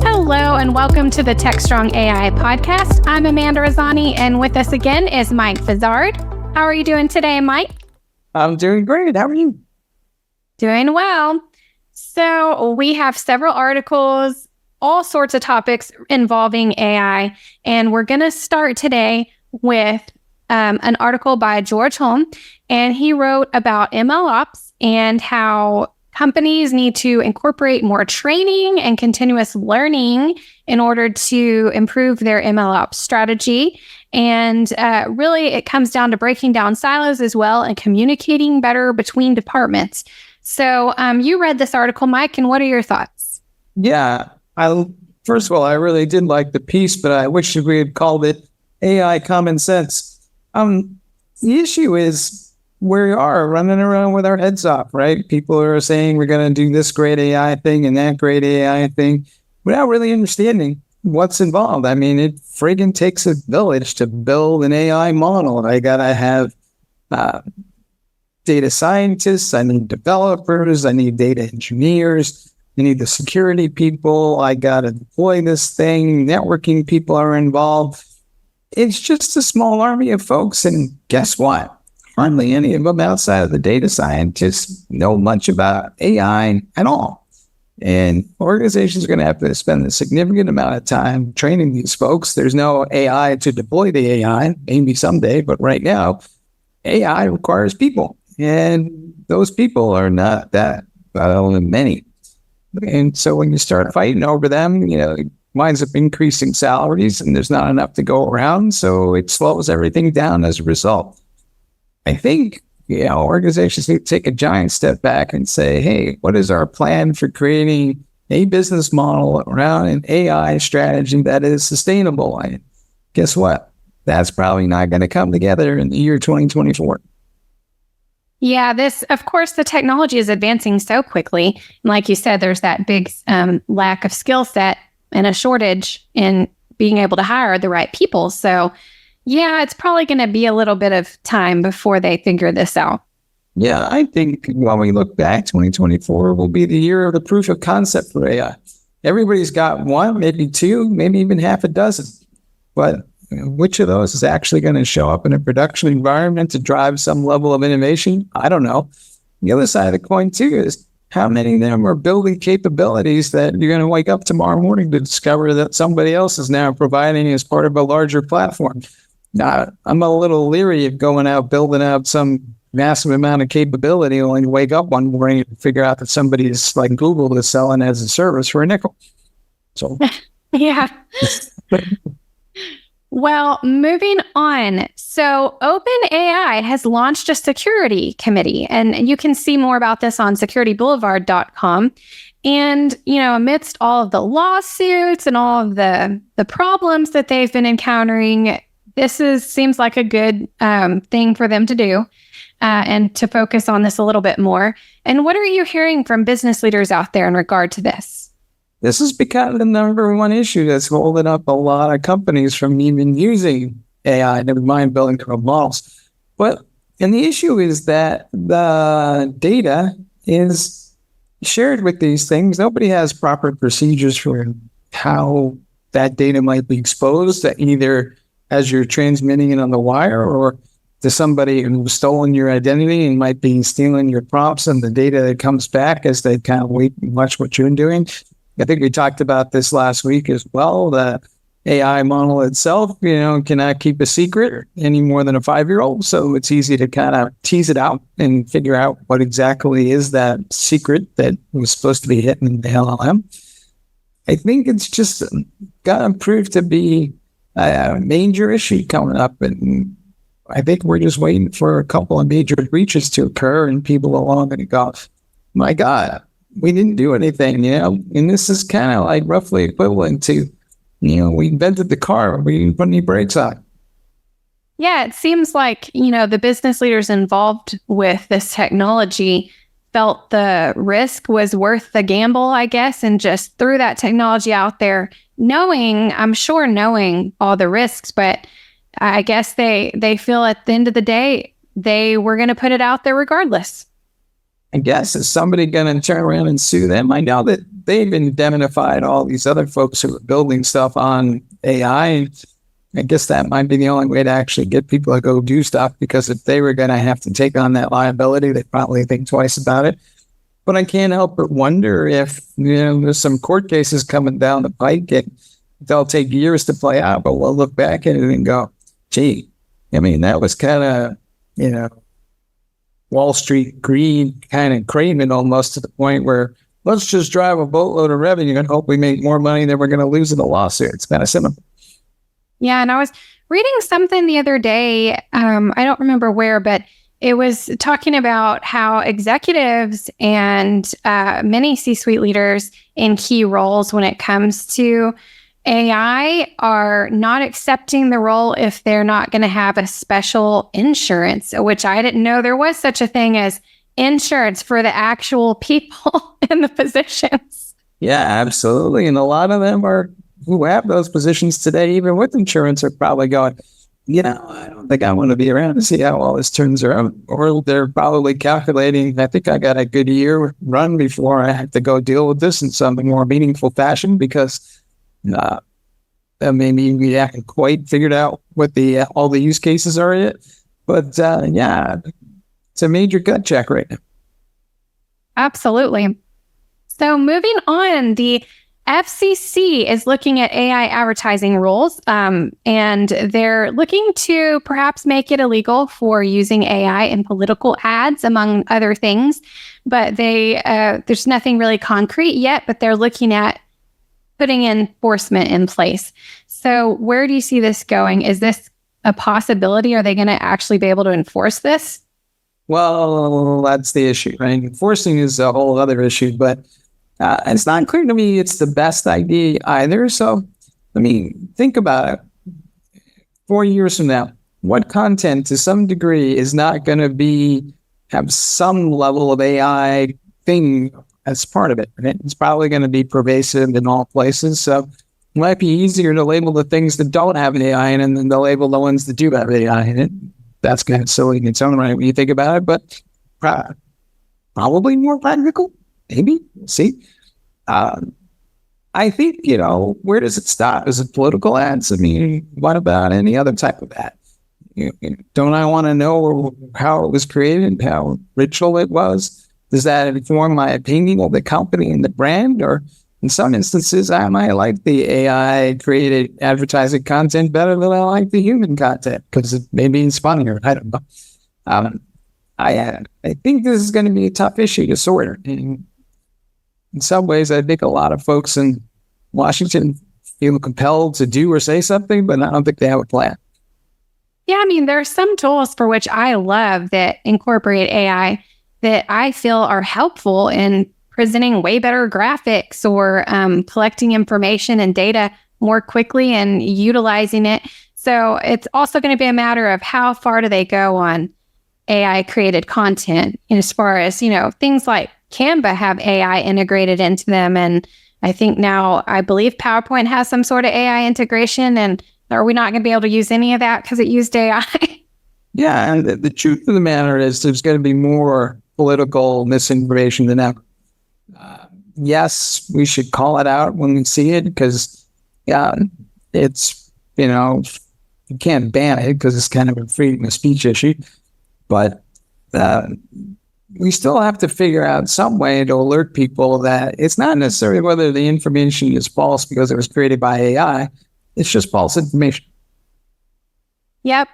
Hello and welcome to the Techstrong AI podcast. I'm Amanda Razani, and with us again is Mike Vizard. How are you doing today, Mike? I'm doing great. How are you? Doing well. So we have several articles, all sorts of topics involving AI, and we're going to start today with an article by George Holm, and he wrote about MLOps and how companies need to incorporate more training and continuous learning in order to improve their MLOps strategy. And really, it comes down to breaking down silos as well and communicating better between departments. So you read this article, Mike, and what are your thoughts? Yeah, first of all, I really did like the piece, but I wish we had called it AI Common Sense. The issue is we are running around with our heads off, right? People are saying we're going to do this great AI thing and that great AI thing without really understanding what's involved. I mean, it friggin' takes a village to build an AI model. I got to have data scientists, I need developers, I need data engineers, I need the security people, I got to deploy this thing, networking people are involved. It's just a small army of folks, and guess what? Hardly any of them outside of the data scientists know much about AI at all. And organizations are going to have to spend a significant amount of time training these folks. There's no AI to deploy the AI, maybe someday, but right now, AI requires people. And those people are not that many. And so when you start fighting over them, it winds up increasing salaries and there's not enough to go around. So it slows everything down as a result. I think, organizations need to take a giant step back and say, hey, what is our plan for creating a business model around an AI strategy that is sustainable? And guess what? That's probably not going to come together in the year 2024. Yeah, of course, the technology is advancing so quickly. And like you said, there's that big lack of skill set and a shortage in being able to hire the right people. So yeah, it's probably going to be a little bit of time before they figure this out. Yeah, I think when we look back, 2024 will be the year of the proof of concept for AI. Everybody's got one, maybe two, maybe even half a dozen. But which of those is actually going to show up in a production environment to drive some level of innovation? I don't know. The other side of the coin, too, is how many of them are building capabilities that you're going to wake up tomorrow morning to discover that somebody else is now providing as part of a larger platform. Now, I'm a little leery of going out, building out some massive amount of capability, only to wake up one morning and figure out that somebody is like Google is selling as a service for a nickel. So, yeah. Well, moving on. So OpenAI has launched a security committee, and you can see more about this on securityboulevard.com. And, amidst all of the lawsuits and all of the problems that they've been encountering, this seems like a good thing for them to do and to focus on this a little bit more. And what are you hearing from business leaders out there in regard to this? This has become the number one issue that's holding up a lot of companies from even using AI, never mind building their own models. And the issue is that the data is shared with these things. Nobody has proper procedures for how that data might be exposed, either as you're transmitting it on the wire or to somebody who's stolen your identity and might be stealing your prompts and the data that comes back as they kind of wait and watch what you're doing. I think we talked about this last week as well. The AI model itself, cannot keep a secret any more than a 5-year-old. So it's easy to kind of tease it out and figure out what exactly is that secret that was supposed to be hidden in the LLM. I think it's just got to prove to be a major issue coming up. And I think we're just waiting for a couple of major breaches to occur and people along and go, my God, we didn't do anything, and this is kind of like roughly equivalent to, we invented the car, but we didn't put any brakes on. Yeah, it seems like, the business leaders involved with this technology felt the risk was worth the gamble, I guess, and just threw that technology out there, knowing all the risks, but I guess they feel at the end of the day, they were going to put it out there regardless. I guess, is somebody going to turn around and sue them? I know that they've indemnified all these other folks who are building stuff on AI. And I guess that might be the only way to actually get people to go do stuff, because if they were going to have to take on that liability, they'd probably think twice about it. But I can't help but wonder if, there's some court cases coming down the pike and they'll take years to play out, but we'll look back at it and go, gee, I mean, that was kind of, Wall Street greed kind of craving, almost to the point where let's just drive a boatload of revenue and hope we make more money than we're going to lose in the lawsuit. It's kind of simple. Yeah, and I was reading something the other day. I don't remember where, but it was talking about how executives and many C-suite leaders in key roles when it comes to AI are not accepting the role if they're not going to have a special insurance, which I didn't know there was such a thing as insurance for the actual people in the positions. Yeah, absolutely. And a lot of them who have those positions today, even with insurance, are probably going, I don't think I want to be around to see how all this turns out. Or they're probably calculating, I think I got a good year run before I have to go deal with this in some more meaningful fashion, because maybe we haven't quite figured out what all the use cases are yet. But it's a major gut check right now. Absolutely. So moving on, the FCC is looking at AI advertising rules, and they're looking to perhaps make it illegal for using AI in political ads, among other things. But there's nothing really concrete yet, but they're looking at putting enforcement in place. So where do you see this going? Is this a possibility? Are they going to actually be able to enforce this? Well, that's the issue, right? Enforcing is a whole other issue, but it's not clear to me it's the best idea either. So, think about it. 4 years from now, what content to some degree is not going to have some level of AI thing as part of it, right? It's probably going to be pervasive in all places. So it might be easier to label the things that don't have an AI in it than to label the ones that do have AI in it. That's kind of silly in its own right when you think about it, but probably more practical. Maybe. See? I think, where does it stop? Is it political ads? What about any other type of ad? Don't I want to know how it was created, how ritual it was? Does that inform my opinion of the company and the brand? Or in some instances, I might like the AI-created advertising content better than I like the human content because it maybe it's funnier. I don't know. I think this is going to be a tough issue to sort. In some ways, I think a lot of folks in Washington feel compelled to do or say something, but I don't think they have a plan. Yeah, there are some tools for which I love that incorporate AI that I feel are helpful in presenting way better graphics or collecting information and data more quickly and utilizing it. So it's also going to be a matter of how far do they go on AI created content, as far as, things like Canva have AI integrated into them. And I think now, I believe PowerPoint has some sort of AI integration. And are we not going to be able to use any of that because it used AI? Yeah, and the truth of the matter is there's going to be more political misinformation than ever. Yes, we should call it out when we see it because, it's, you can't ban it because it's kind of a freedom of speech issue. But we still have to figure out some way to alert people that it's not necessarily whether the information is false because it was created by AI. It's just false information. Yep,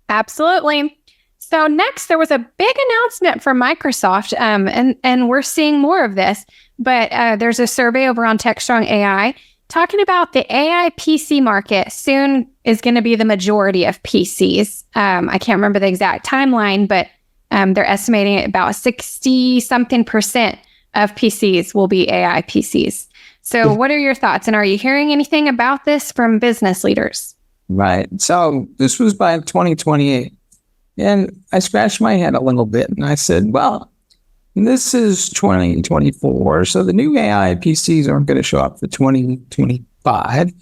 absolutely. So next, there was a big announcement from Microsoft, and we're seeing more of this, but there's a survey over on Techstrong AI talking about the AI PC market soon is going to be the majority of PCs. I can't remember the exact timeline, but they're estimating about 60-something% of PCs will be AI PCs. So what are your thoughts? And are you hearing anything about this from business leaders? Right. So this was by 2028. And I scratched my head a little bit and I said, well, this is 2024. So the new AI PCs aren't going to show up for 2025.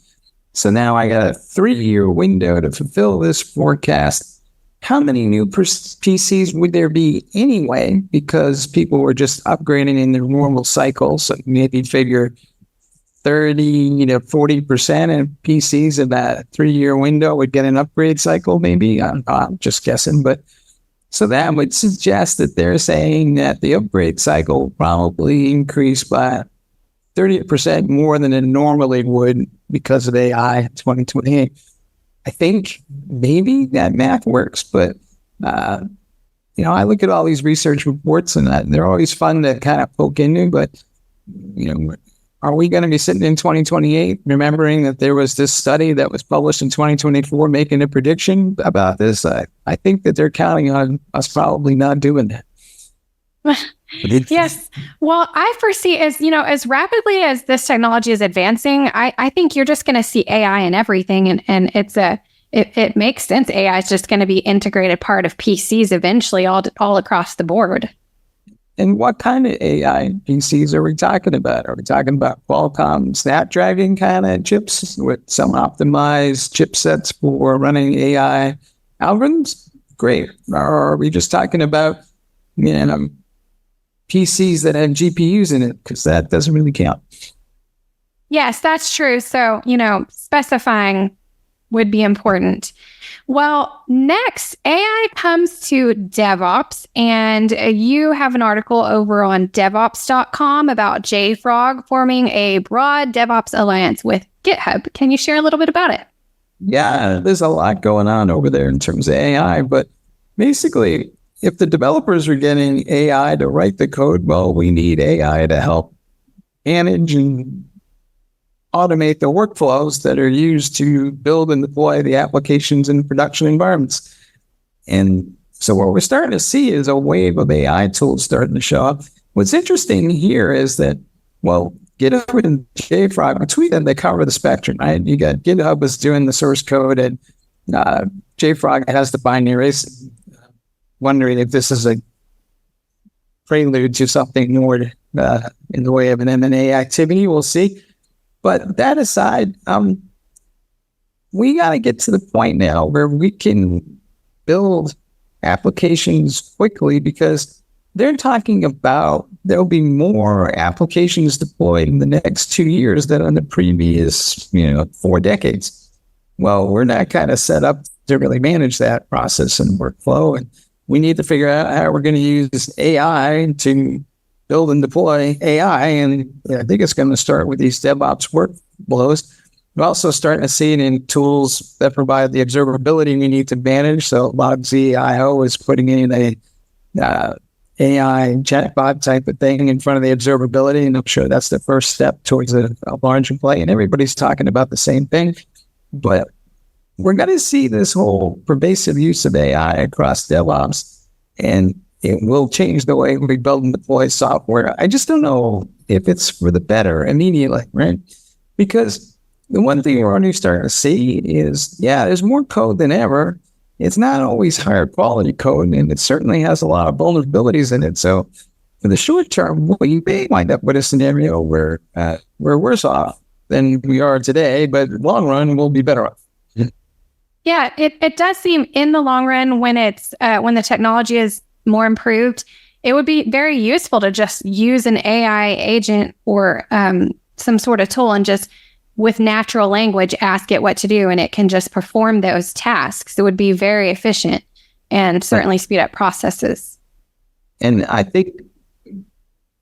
So now I got a 3-year window to fulfill this forecast. how many new PCs would there be anyway? Because people were just upgrading in their normal cycle. So maybe figure 30 to 40% of PCs in that 3-year window would get an upgrade cycle, maybe. I'm just guessing. But so that would suggest that they're saying that the upgrade cycle probably increased by 30% more than it normally would because of AI in 2028. I think maybe that math works, but I look at all these research reports and they're always fun to kind of poke into, but are we going to be sitting in 2028 remembering that there was this study that was published in 2024 making a prediction about this? I think that they're counting on us probably not doing that. Yes. Well, I foresee as rapidly as this technology is advancing, I think you're just going to see AI in everything. And it makes sense. AI is just going to be integrated part of PCs eventually all across the board. And what kind of AI PCs are we talking about? Are we talking about Qualcomm Snapdragon kind of chips with some optimized chipsets for running AI algorithms? Great. Or are we just talking about, PCs that have GPUs in it? Because that doesn't really count. Yes, that's true. So, specifying would be important. Well, next, AI comes to DevOps, and you have an article over on DevOps.com about JFrog forming a broad DevOps alliance with GitHub. Can you share a little bit about it? Yeah, there's a lot going on over there in terms of AI, but basically, if the developers are getting AI to write the code, well, we need AI to help manage and automate the workflows that are used to build and deploy the applications in production environments. And so what we're starting to see is a wave of AI tools starting to show up. What's interesting here is that, well, GitHub and JFrog, between them, they cover the spectrum, right? You got GitHub is doing the source code, and JFrog has the binaries. Wondering if this is a prelude to something more in the way of an M&A activity. We'll see. But that aside, we got to get to the point now where we can build applications quickly, because they're talking about there'll be more applications deployed in the next 2 years than in the previous 4 decades. Well, we're not kind of set up to really manage that process and workflow, and we need to figure out how we're going to use AI to build and deploy AI. And I think it's going to start with these DevOps workflows. We're also starting to see it in tools that provide the observability we need to manage. So LogZIO is putting in a AI chatbot type of thing in front of the observability. And I'm sure that's the first step towards a larger play. And everybody's talking about the same thing. But we're going to see this whole pervasive use of AI across DevOps, and it will change the way we build and deploy software. I just don't know if it's for the better immediately, right? Because the one thing you're already starting to see is, there's more code than ever. It's not always higher quality code, and it certainly has a lot of vulnerabilities in it. So for the short term, we may wind up with a scenario where we're worse off than we are today, but long run, we'll be better off. Yeah, it does seem in the long run, when when the technology is more improved, it would be very useful to just use an AI agent or some sort of tool and just with natural language ask it what to do, and it can just perform those tasks. It would be very efficient and certainly speed up processes. And I think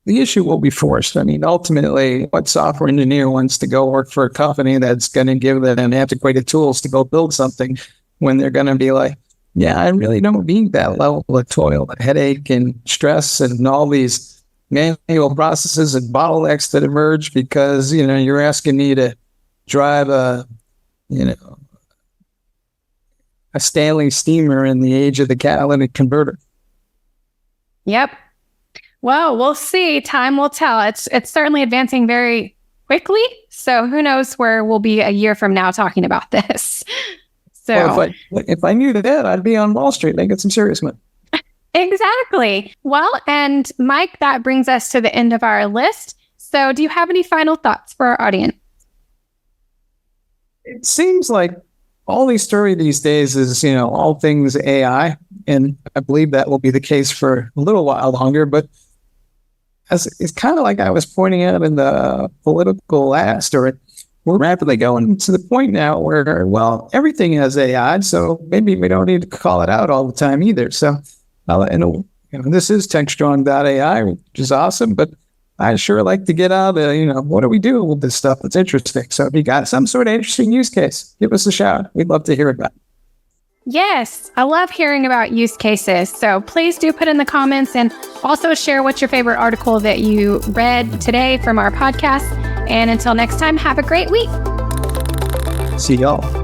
the issue will be forced. I mean, ultimately, what software engineer wants to go work for a company that's going to give them antiquated tools to go build something when they're going to be like, I really don't need that level of toil, headache and stress and all these manual processes and bottlenecks that emerge because, you're asking me to drive a Stanley steamer in the age of the catalytic converter. Yep. Well, we'll see. Time will tell. It's certainly advancing very quickly. So who knows where we'll be a year from now talking about this. So well, if I knew that, I'd be on Wall Street making some serious money. Exactly. Well, and Mike, that brings us to the end of our list. So do you have any final thoughts for our audience? It seems like only story these days is, all things AI. And I believe that will be the case for a little while longer. But it's kind of like I was pointing out in the political last story, we're rapidly going to the point now where, well, everything has AI, so maybe we don't need to call it out all the time either. So, this is Techstrong.ai, which is awesome, but I sure like to get out, what do we do with this stuff that's interesting? So if you got some sort of interesting use case, give us a shout. We'd love to hear about it. Yes, I love hearing about use cases. So please do put in the comments and also share what's your favorite article that you read today from our podcast. And until next time, have a great week. See y'all.